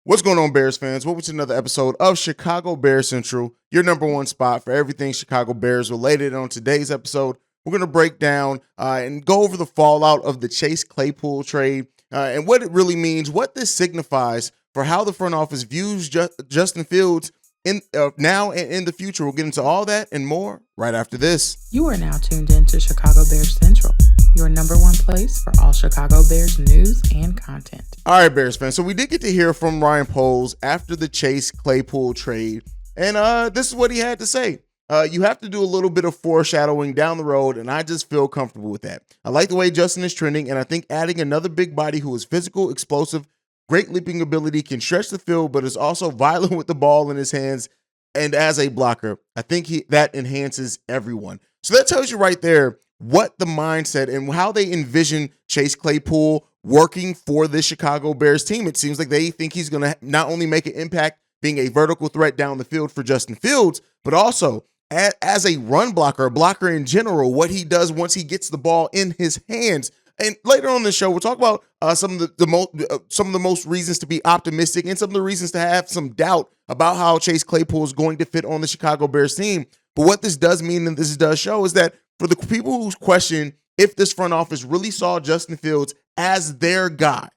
What's going on, Bears fans? Welcome to another episode of Chicago Bears Central, your number one spot for everything Chicago Bears related. On today's episode, we're going to break down and go over the fallout of the Chase Claypool trade and what it really means, what this signifies for how the front office views Justin Fields in now and in the future. We'll get into all that and more right after this. You are now tuned in to Chicago Bears Central, your number one place for all Chicago Bears news and content. All right, Bears fans. So we did get to hear from Ryan Poles after the Chase Claypool trade, and this is what he had to say. You have to do a little bit of foreshadowing down the road, and I just feel comfortable with that. I like the way Justin is trending, and I think adding another big body who is physical, explosive, great leaping ability, can stretch the field, but is also violent with the ball in his hands, and as a blocker, I think that enhances everyone. So that tells you right there what the mindset and how they envision Chase Claypool working for the Chicago Bears team. It seems like they think he's going to not only make an impact being a vertical threat down the field for Justin Fields, but also as a run blocker, a blocker in general, what he does once he gets the ball in his hands. And later on in the show, we'll talk about some of the most reasons to be optimistic and some of the reasons to have some doubt about how Chase Claypool is going to fit on the Chicago Bears team. But what this does mean, and this does show, is that for the people who question if this front office really saw Justin Fields as their guy,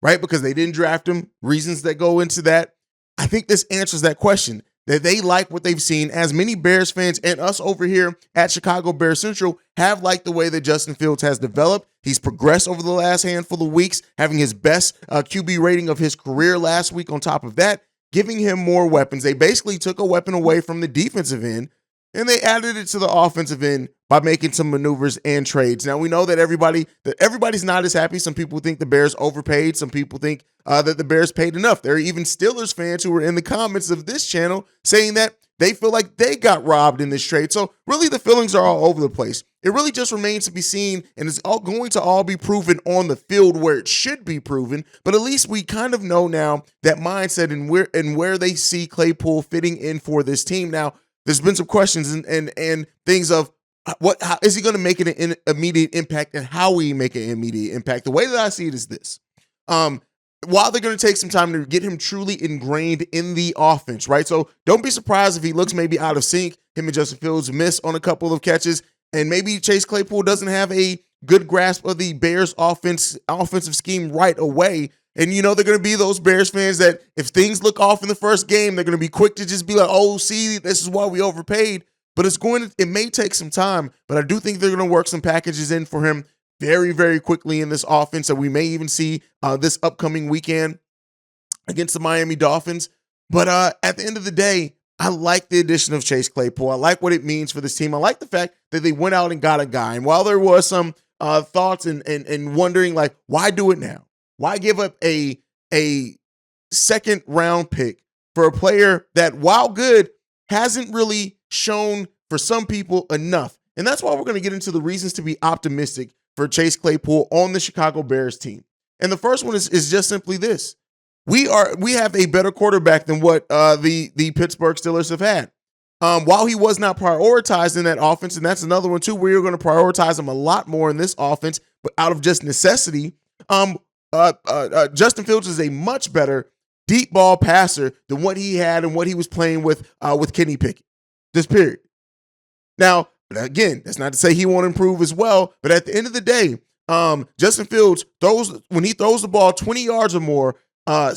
right? Because they didn't draft him, reasons that go into that. I think this answers that question, that they like what they've seen, as many Bears fans and us over here at Chicago Bears Central have liked the way that Justin Fields has developed. He's progressed over the last handful of weeks, having his best QB rating of his career last week on top of that, giving him more weapons. They basically took a weapon away from the defensive end, and they added it to the offensive end by making some maneuvers and trades. Now, we know that everybody's not as happy. Some people think the Bears overpaid. Some people think that the Bears paid enough. There are even Steelers fans who were in the comments of this channel saying that they feel like they got robbed in this trade. So really, the feelings are all over the place. It really just remains to be seen, and it's all going to all be proven on the field where it should be proven. But at least we kind of know now that mindset and where they see Claypool fitting in for this team. Now, there's been some questions and things of how is he going to make an immediate impact, and how will he make an immediate impact? The way that I see it is this. While they're going to take some time to get him truly ingrained in the offense, right? So don't be surprised if he looks maybe out of sync. Him and Justin Fields miss on a couple of catches, and maybe Chase Claypool doesn't have a good grasp of the Bears offensive scheme right away. And, they're going to be those Bears fans that if things look off in the first game, they're going to be quick to just be like, oh, see, this is why we overpaid. But it may take some time, but I do think they're going to work some packages in for him very, very quickly in this offense that we may even see this upcoming weekend against the Miami Dolphins. But at the end of the day, I like the addition of Chase Claypool. I like what it means for this team. I like the fact that they went out and got a guy. And while there was some thoughts and wondering, like, why do it now? Why give up a second round pick for a player that, while good, hasn't really shown for some people enough? And that's why we're going to get into the reasons to be optimistic for Chase Claypool on the Chicago Bears team. And the first one is just simply this. We have a better quarterback than what the Pittsburgh Steelers have had. While he was not prioritized in that offense, and that's another one too, where you're going to prioritize him a lot more in this offense, but out of just necessity, Justin Fields is a much better deep ball passer than what he had and what he was playing with Kenny Pickett. Just period. Now, again, that's not to say he won't improve as well, but at the end of the day, Justin Fields when he throws the ball 20 yards or more,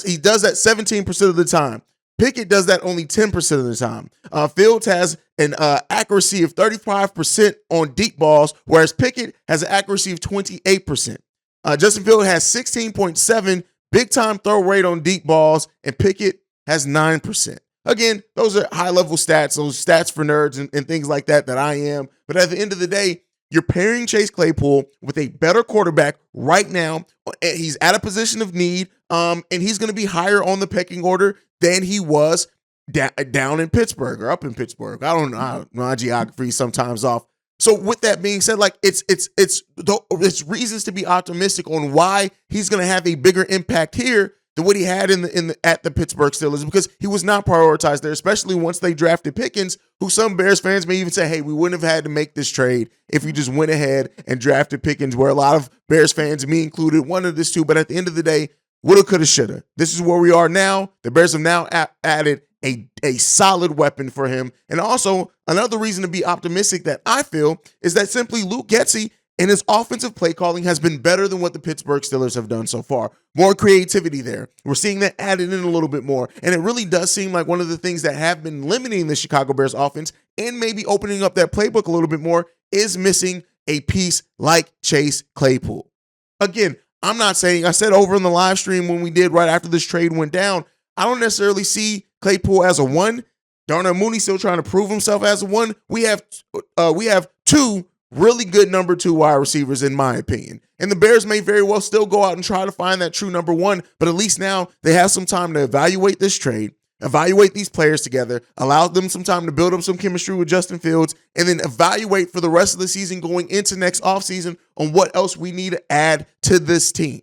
he does that 17% of the time. Pickett does that only 10% of the time. Fields has an accuracy of 35% on deep balls, whereas Pickett has an accuracy of 28%. Justin Fields has 16.7 big-time throw rate on deep balls, and Pickett has 9%. Again, those are high-level stats, those stats for nerds and things like that I am. But at the end of the day, you're pairing Chase Claypool with a better quarterback right now. He's at a position of need, and he's going to be higher on the pecking order than he was down in Pittsburgh or up in Pittsburgh. I don't know. My geography is sometimes off. So with that being said, like it's reasons to be optimistic on why he's going to have a bigger impact here than what he had at the Pittsburgh Steelers, because he was not prioritized there, especially once they drafted Pickens, who some Bears fans may even say, hey, we wouldn't have had to make this trade if we just went ahead and drafted Pickens, where a lot of Bears fans, me included, wanted this too. But at the end of the day, woulda, coulda, shoulda. This is where we are now. The Bears have now added a solid weapon for him. And also, another reason to be optimistic that I feel is that simply Luke Getsy and his offensive play calling has been better than what the Pittsburgh Steelers have done so far. More creativity there. We're seeing that added in a little bit more. And it really does seem like one of the things that have been limiting the Chicago Bears offense and maybe opening up that playbook a little bit more is missing a piece like Chase Claypool. Again, I'm not saying, I said over in the live stream when we did right after this trade went down, I don't necessarily see Claypool as a one. Darnell Mooney still trying to prove himself as a one. We have two really good number 2 wide receivers, in my opinion. And the Bears may very well still go out and try to find that true number 1, but at least now they have some time to evaluate this trade, evaluate these players together, allow them some time to build up some chemistry with Justin Fields, and then evaluate for the rest of the season going into next offseason on what else we need to add to this team.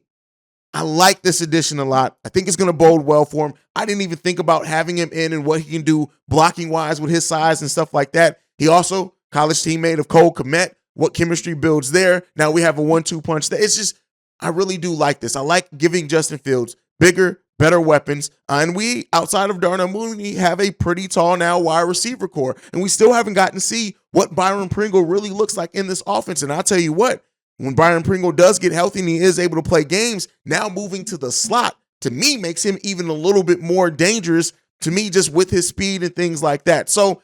I like this addition a lot. I think it's going to bode well for him. I didn't even think about having him in and what he can do blocking-wise with his size and stuff like that. He also, college teammate of Cole Kmet, what chemistry builds there. Now we have a 1-2 punch. It's just, I really do like this. I like giving Justin Fields bigger, better weapons. And we, outside of Darnell Mooney, have a pretty tall now wide receiver core. And we still haven't gotten to see what Byron Pringle really looks like in this offense. And I'll tell you what, when Byron Pringle does get healthy and he is able to play games, now moving to the slot, to me, makes him even a little bit more dangerous to me just with his speed and things like that. So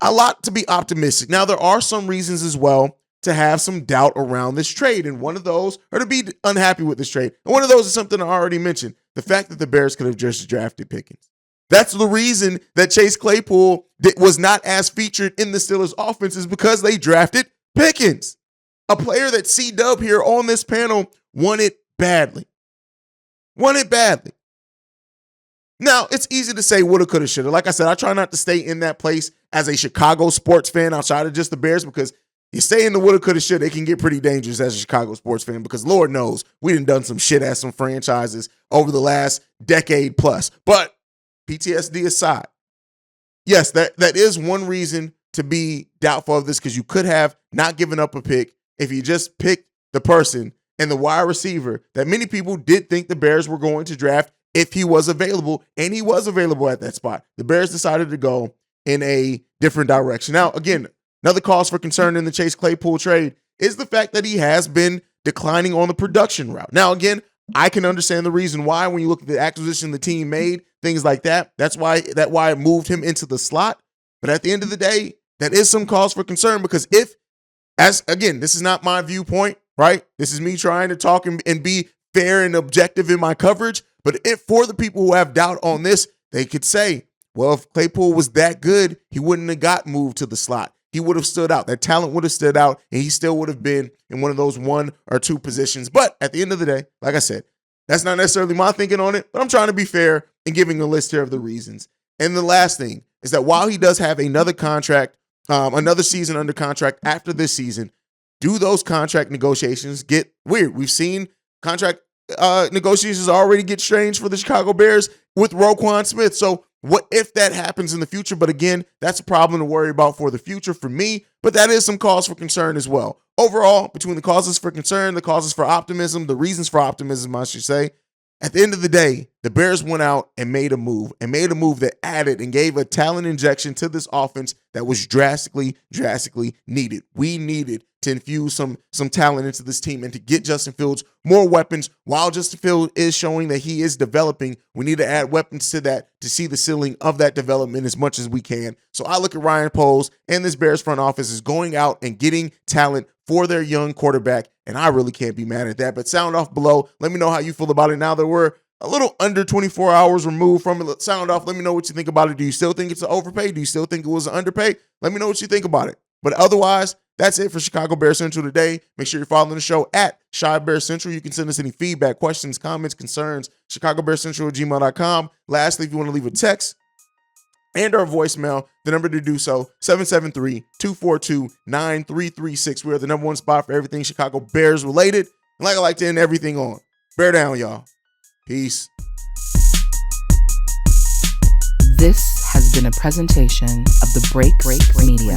a lot to be optimistic. Now, there are some reasons as well to have some doubt around this trade. And one of those are to be unhappy with this trade. And one of those is something I already mentioned, the fact that the Bears could have just drafted Pickens. That's the reason that Chase Claypool was not as featured in the Steelers offense, is because they drafted Pickens. A player that C-Dub here on this panel wanted badly. Wanted badly. Now, it's easy to say woulda, coulda, shoulda. Like I said, I try not to stay in that place as a Chicago sports fan outside of just the Bears, because you stay in the woulda, coulda, shoulda, it can get pretty dangerous as a Chicago sports fan, because Lord knows we done some shit at some franchises over the last decade plus. But PTSD aside, yes, that is one reason to be doubtful of this, because you could have not given up a pick if you just picked the person and the wide receiver that many people did think the Bears were going to draft if he was available, and he was available at that spot. The Bears decided to go in a different direction. Now, again, another cause for concern in the Chase Claypool trade is the fact that he has been declining on the production route. Now, again, I can understand the reason why when you look at the acquisition the team made, things like that. That's why it moved him into the slot. But at the end of the day, that is some cause for concern, because again, this is not my viewpoint, right? This is me trying to talk and be fair and objective in my coverage. But if for the people who have doubt on this, they could say, well, if Claypool was that good, he wouldn't have got moved to the slot. He would have stood out. That talent would have stood out, and he still would have been in one of those 1 or 2 positions. But at the end of the day, like I said, that's not necessarily my thinking on it, but I'm trying to be fair and giving a list here of the reasons. And the last thing is that while he does have another contract, another season under contract after this season, do those contract negotiations get weird? We've seen contract negotiations already get strange for the Chicago Bears with Roquan Smith. So what if that happens in the future? But again, that's a problem to worry about for the future for me, but that is some cause for concern as well. Overall, between the causes for concern, the causes for optimism, the reasons for optimism, I should say, at the end of the day, the Bears went out and made a move that added and gave a talent injection to this offense that was drastically needed. We needed to infuse some talent into this team and to get Justin Fields more weapons. While Justin Fields is showing that he is developing, we need to add weapons to that to see the ceiling of that development as much as we can. So I look at Ryan Poles and this Bears front office as going out and getting talent for their young quarterback, and I really can't be mad at that. But sound off below. Let me know how you feel about it now that we're a little under 24 hours removed from it. Sound off. Let me know what you think about it. Do you still think it's an overpay? Do you still think it was an underpay? Let me know what you think about it. But otherwise, that's it for Chicago Bears Central today. Make sure you're following the show at Chi Bears Central. You can send us any feedback, questions, comments, concerns, chicagobearscentral@gmail.com. Lastly, if you want to leave a text and our voicemail, the number to do so, 773-242-9336. We are the number 1 spot for everything Chicago Bears related. And like I like to end everything on, bear down, y'all. Peace. This has been a presentation of the Break Media.